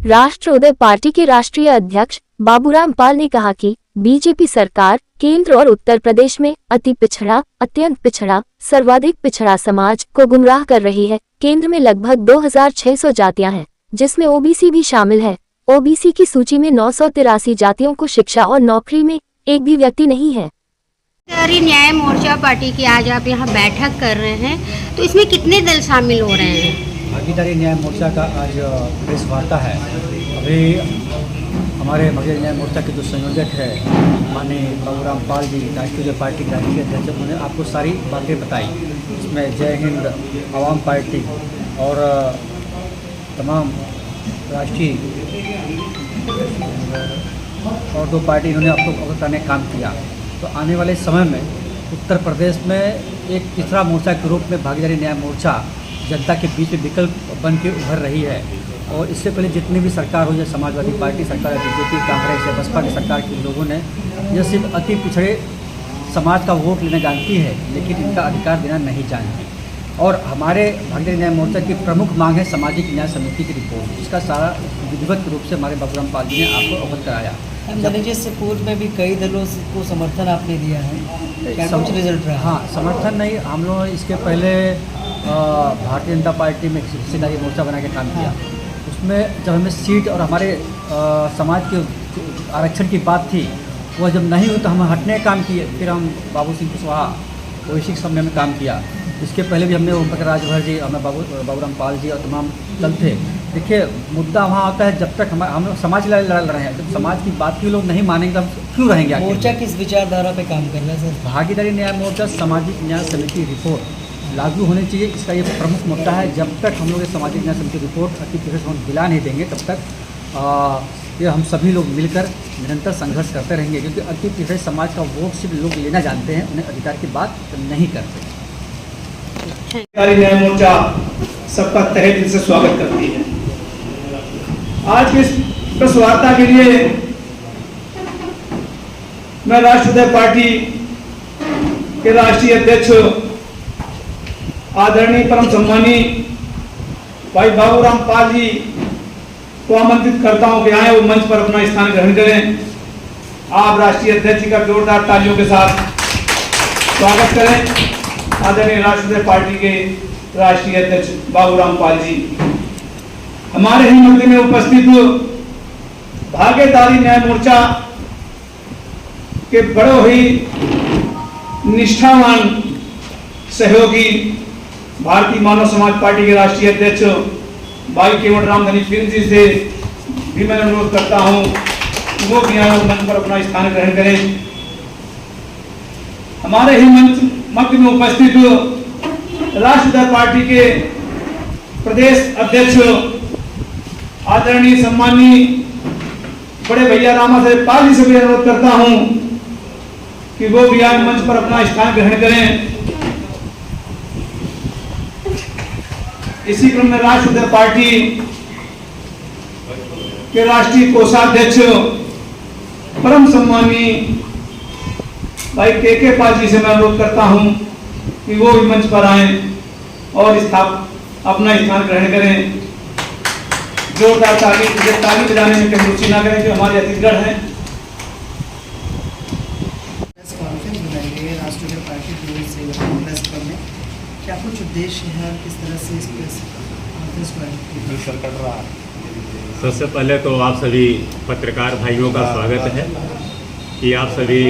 राष्ट्रोदय party के राष्ट्रीय अध्यक्ष बाबूराम पाल ने कहा कि बीजेपी सरकार केंद्र और उत्तर प्रदेश में अति पिछड़ा, अत्यंत पिछड़ा, सर्वाधिक पिछड़ा समाज को गुमराह कर रही है। केंद्र में लगभग 2600 जातियां हैं, जिसमें ओबीसी भी शामिल है। ओबीसी की सूची में 983 जातियों को शिक्षा और नौकरी में एक भी व्यक्ति नहीं है। न्याय मोर्चा पार्टी की आज आप यहाँ बैठक कर रहे हैं, तो इसमें कितने दल शामिल हो रहे हैं? भागीदारी न्याय मोर्चा का आज प्रेस वार्ता है। अभी हमारे भागीदारी न्याय मोर्चा के जो संयोजक है माननीय बाबूराम पाल जी, राष्ट्रीय पार्टी के राष्ट्रीय अध्यक्ष, उन्होंने आपको सारी बातें बताई। इसमें जय हिंद आवाम पार्टी और तमाम राष्ट्रीय और दो पार्टी इन्होंने आपको अवगत करने का काम किया। तो आने वाले समय में उत्तर प्रदेश में एक तीसरा मोर्चा के रूप में भागीदारी न्याय मोर्चा जनता के बीच विकल्प बन के उभर रही है। और इससे पहले जितनी भी सरकार हो, जैसे समाजवादी पार्टी सरकार, बीजेपी, कांग्रेस या बसपा की सरकार के लोगों ने यह सिर्फ अति पिछड़े समाज का वोट लेना जानती है, लेकिन इनका अधिकार देना नहीं जानती। और हमारे भागीदारी न्याय मोर्चा की प्रमुख मांग है सामाजिक न्याय समिति की रिपोर्ट, जिसका सारा विधिवत रूप से हमारे बाबूराम पाल जी ने आपको अवगत कराया। मैनेजर से पूर्व में भी कई दलों को समर्थन आपने दिया है, क्या कुछ रिजल्ट रहा? हाँ, समर्थन नहीं, हम लोग इसके पहले भारतीय जनता पार्टी में हिस्सेदारी मोर्चा बना के काम किया। उसमें जब हमें सीट और हमारे समाज के आरक्षण की बात थी, वह जब नहीं हुई तो हम हटने का काम किए। फिर हम बाबू सिंह कुशवाहा ओवैसी समय में काम किया। इसके पहले भी हमने ओम प्रकाश राजभर जी, हमें बाबूराम पाल जी और तमाम दल थे। देखिए, मुद्दा वहाँ आता है जब तक हम लोग समाज लड़ रहे हैं, जब समाज की बात की लोग नहीं मानेंगे तो हम क्यों रहेंगे? मोर्चा किस विचारधारा पे काम कर रहा है सर? भागीदारी न्याय मोर्चा सामाजिक न्याय समिति रिपोर्ट लागू होनी चाहिए, इसका ये प्रमुख मुद्दा है। जब तक हम लोग ये सामाजिक न्याय समिति रिपोर्ट अति शीघ्र हम दिला नहीं देंगे, तब तक ये हम सभी लोग मिलकर निरंतर संघर्ष करते रहेंगे, क्योंकि अति पिछड़े समाज का वोट सिर्फ लोग लेना जानते हैं, उन्हें अधिकार की बात नहीं करते। भागीदारी न्याय मोर्चा सबका तहे दिल से स्वागत करती है। आज की इस प्रेस वार्ता के लिए मैं राष्ट्रीय पार्टी के राष्ट्रीय अध्यक्ष आदरणीय परम सम्मानी भाई बाबूराम पाल जी को आमंत्रित करता हूं कि आए वो मंच पर अपना स्थान ग्रहण करें। आप राष्ट्रीय अध्यक्ष का जोरदार तालियों के साथ स्वागत करें। आदरणीय राष्ट्रीय पार्टी के राष्ट्रीय अध्यक्ष बाबूराम पाल जी, हमारे ही मध्य में उपस्थित भागीदारी न्याय मोर्चा के बड़े ही निष्ठावान सहयोगी भारतीय मानव समाज पार्टी के राष्ट्रीय अध्यक्ष भाई केवट राम धनी फिर जी से भी मैं अनुरोध करता हूं वो भी मंच पर अपना स्थान ग्रहण करें। हमारे ही मंच मध्य में उपस्थित राष्ट्रीय पार्टी के प्रदेश अध्यक्ष आदरणीय सम्मानीय बड़े भैया रामा साहेब पाल जी से भी अनुरोध करता हूं कि वो भी आज मंच पर अपना स्थान ग्रहण करें। इसी क्रम में राष्ट्रीय पार्टी के राष्ट्रीय कोषाध्यक्ष परम सम्मानीय भाई के पाल जी से मैं अनुरोध करता हूं कि वो भी मंच पर आए और अपना स्थान ग्रहण करें। जोरदार ताली बजाने में कहीं रुचि ना करें, जो हमारे अतिथिगण हैं। राष्ट्रीय पार्टी की ओर से प्रेस क्लब में क्या कुछ उद्देश्य है, किस तरह से इस प्रेस सबसे पहले तो आप सभी पत्रकार भाइयों का स्वागत है कि आप सभी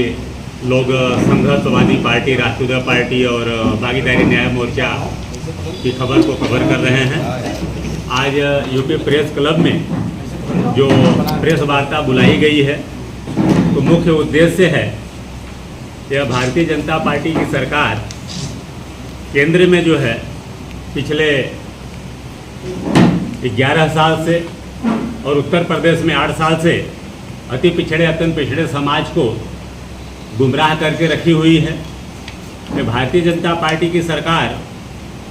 लोग संघर्षवादी पार्टी, राष्ट्रीय पार्टी और भागीदारी न्याय मोर्चा की खबर को कवर कर रहे हैं। आज यूपी प्रेस क्लब में जो प्रेस वार्ता बुलाई गई है, तो मुख्य उद्देश्य है यह भारतीय जनता पार्टी की सरकार केंद्र में जो है पिछले 11 साल से और उत्तर प्रदेश में 8 साल से अति पिछड़े, अत्यंत पिछड़े समाज को गुमराह करके रखी हुई है। भारतीय जनता पार्टी की सरकार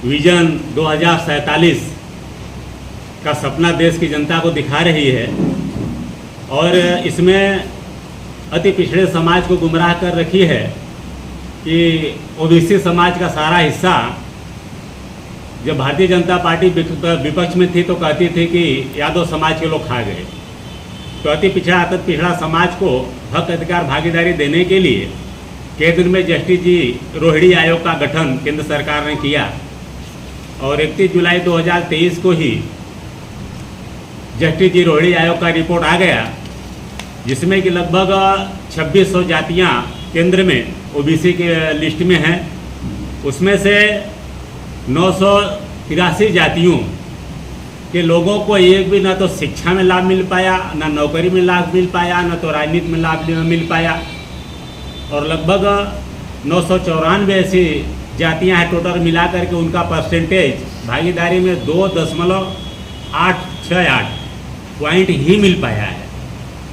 विजन 2047 का सपना देश की जनता को दिखा रही है और इसमें अति पिछड़े समाज को गुमराह कर रखी है कि ओबीसी समाज का सारा हिस्सा जब भारतीय जनता पार्टी विपक्ष में थी तो कहती थी कि यादव समाज के लोग खा गए। तो अति पिछड़ा समाज को हक अधिकार भागीदारी देने के लिए केंद्र में जस्टिस जी रोहिणी आयोग का गठन केंद्र सरकार ने किया और 31 जुलाई 2023 को ही जस्टिस जी रोहिणी आयोग का रिपोर्ट आ गया, जिसमें कि लगभग 2600 जातियां केंद्र में ओबीसी के लिस्ट में हैं। उसमें से 983 जातियों के लोगों को एक भी ना तो शिक्षा में लाभ मिल पाया, ना नौकरी में लाभ मिल पाया, ना तो राजनीति में लाभ मिल पाया। और लगभग 994 ऐसी जातियां हैं टोटल मिला करके उनका परसेंटेज भागीदारी में 2.868 पॉइंट ही मिल पाया है।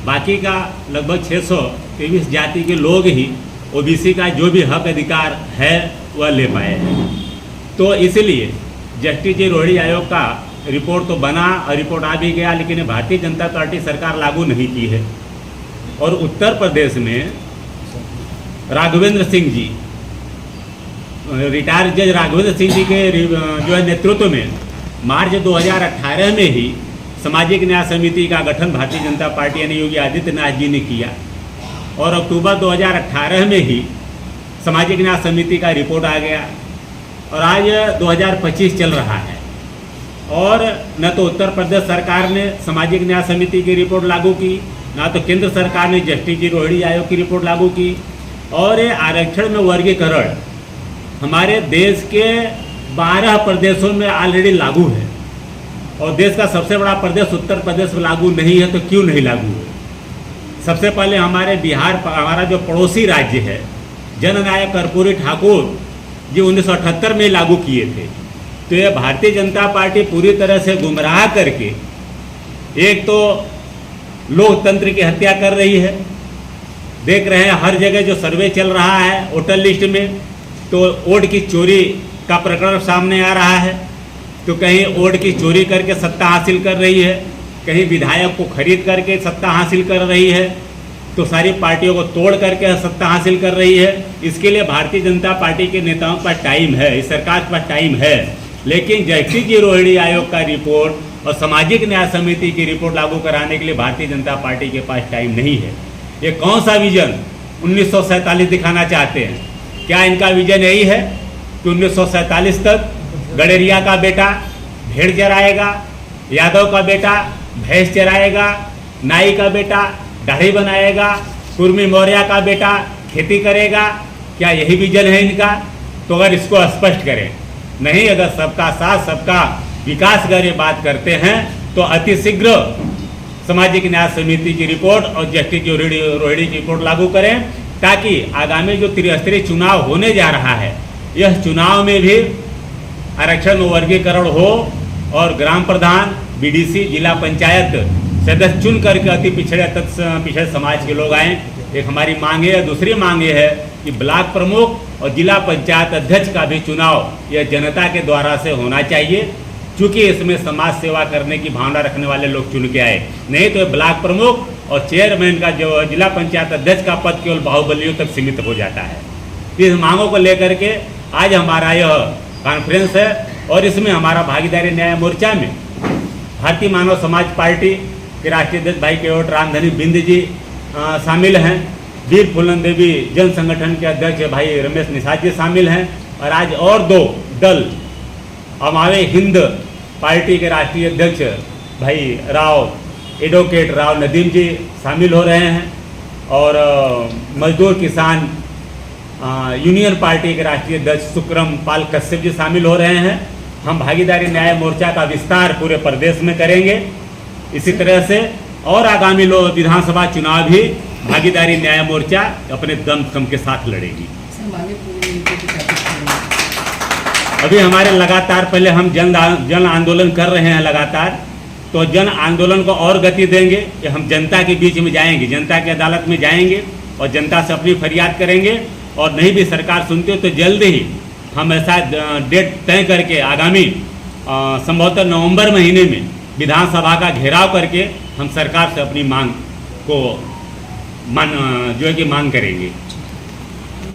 बाकी का लगभग 623 जाति के लोग ही ओबीसी का जो भी हक अधिकार है वह ले पाए हैं। तो इसलिए जस्टिस जी रोहिणी आयोग का रिपोर्ट तो बना और रिपोर्ट आ भी गया, लेकिन भारतीय जनता पार्टी सरकार लागू नहीं की है। और उत्तर प्रदेश में राघवेंद्र सिंह जी, रिटायर्ड जज राघवेंद्र सिंह जी के जो है नेतृत्व में मार्च 2018 में ही सामाजिक न्याय समिति का गठन भारतीय जनता पार्टी यानी योगी आदित्यनाथ जी ने किया और अक्टूबर 2018 में ही सामाजिक न्याय समिति का रिपोर्ट आ गया और आज 2025 चल रहा है और न तो उत्तर प्रदेश सरकार ने सामाजिक न्याय समिति की रिपोर्ट लागू की, ना तो केंद्र सरकार ने जस्टिस जी रोहिणी आयोग की रिपोर्ट लागू की। और ये आरक्षण में वर्गीकरण हमारे देश के 12 प्रदेशों में ऑलरेडी लागू है और देश का सबसे बड़ा प्रदेश उत्तर प्रदेश में लागू नहीं है। तो क्यों नहीं लागू है? सबसे पहले हमारे बिहार, हमारा जो पड़ोसी राज्य है, जननायक कर्पूरी ठाकुर जी 1978 में लागू किए थे। तो ये भारतीय जनता पार्टी पूरी तरह से गुमराह करके एक तो लोकतंत्र की हत्या कर रही है। देख रहे हैं हर जगह जो सर्वे चल रहा है वोटर लिस्ट में, तो वोट की चोरी का प्रकरण सामने आ रहा है। तो कहीं वोट की चोरी करके सत्ता हासिल कर रही है, कहीं विधायक को खरीद करके सत्ता हासिल कर रही है, तो सारी पार्टियों को तोड़ करके सत्ता हासिल कर रही है। इसके लिए भारतीय जनता पार्टी के नेताओं के पास टाइम है, इस सरकार के पास टाइम है, लेकिन जस्टिस जी रोहिणी आयोग का रिपोर्ट और सामाजिक न्याय समिति की रिपोर्ट लागू कराने के लिए भारतीय जनता पार्टी के पास टाइम नहीं है। ये कौन सा विजन 1947 दिखाना चाहते हैं? क्या इनका विजन यही है कि 1947 तक गडरिया का बेटा भेड़ चराएगा, यादव का बेटा भैंस चराएगा, नाई का बेटा दाढ़ी बनाएगा, कुर्मी मौर्य का बेटा खेती करेगा? क्या यही विजन है इनका? तो अगर इसको स्पष्ट करें। नहीं, अगर सबका साथ सबका विकास अगर ये बात करते हैं तो अति शीघ्र सामाजिक न्याय समिति की रिपोर्ट और जस्टिस रोहिणी की रिपोर्ट लागू करें, ताकि आगामी जो त्रिस्तरीय चुनाव होने जा रहा है, यह चुनाव में भी आरक्षण में वर्गीकरण हो और ग्राम प्रधान, बीडीसी, जिला पंचायत सदस्य चुन करके अति पिछड़े समाज के लोग आएँ। एक हमारी मांग है। दूसरी मांग ये है कि ब्लॉक प्रमुख और जिला पंचायत अध्यक्ष का भी चुनाव यह जनता के द्वारा से होना चाहिए, क्योंकि इसमें समाज सेवा करने की भावना रखने वाले लोग चुन के आए। नहीं तो ब्लॉक प्रमुख और चेयरमैन का जो जिला पंचायत अध्यक्ष का पद केवल बाहुबलियों तक सीमित हो जाता है। इस मांगों को लेकर के आज हमारा यह कॉन्फ्रेंस है और इसमें हमारा भागीदारी न्याय मोर्चा में भारतीय मानव समाज पार्टी के राष्ट्रीय अध्यक्ष भाई केवट रामधनी बिंद जी शामिल हैं, वीर फूलन देवी जन संगठन के अध्यक्ष भाई रमेश निषाद जी शामिल हैं और आज और 2 दल हमारे हिंद पार्टी के राष्ट्रीय अध्यक्ष भाई एडवोकेट राव नदीम जी शामिल हो रहे हैं और मजदूर किसान यूनियन पार्टी के राष्ट्रीय अध्यक्ष सुक्रम पाल कश्यप जी शामिल हो रहे हैं। हम भागीदारी न्याय मोर्चा का विस्तार पूरे प्रदेश में करेंगे। इसी तरह से और आगामी विधानसभा चुनाव भी भागीदारी न्याय मोर्चा अपने दम के साथ लड़ेगी। अभी हमारे लगातार पहले हम जन आंदोलन कर रहे हैं लगातार, तो जन आंदोलन को और गति देंगे कि हम जनता के बीच में जाएंगे, जनता की अदालत में जाएंगे और जनता से अपनी फरियाद करेंगे। और नहीं भी सरकार सुनती हो तो जल्द ही हम ऐसा डेट तय करके आगामी संभवतः नवंबर महीने में विधानसभा का घेराव करके हम सरकार से अपनी मांग को मांग करेंगे।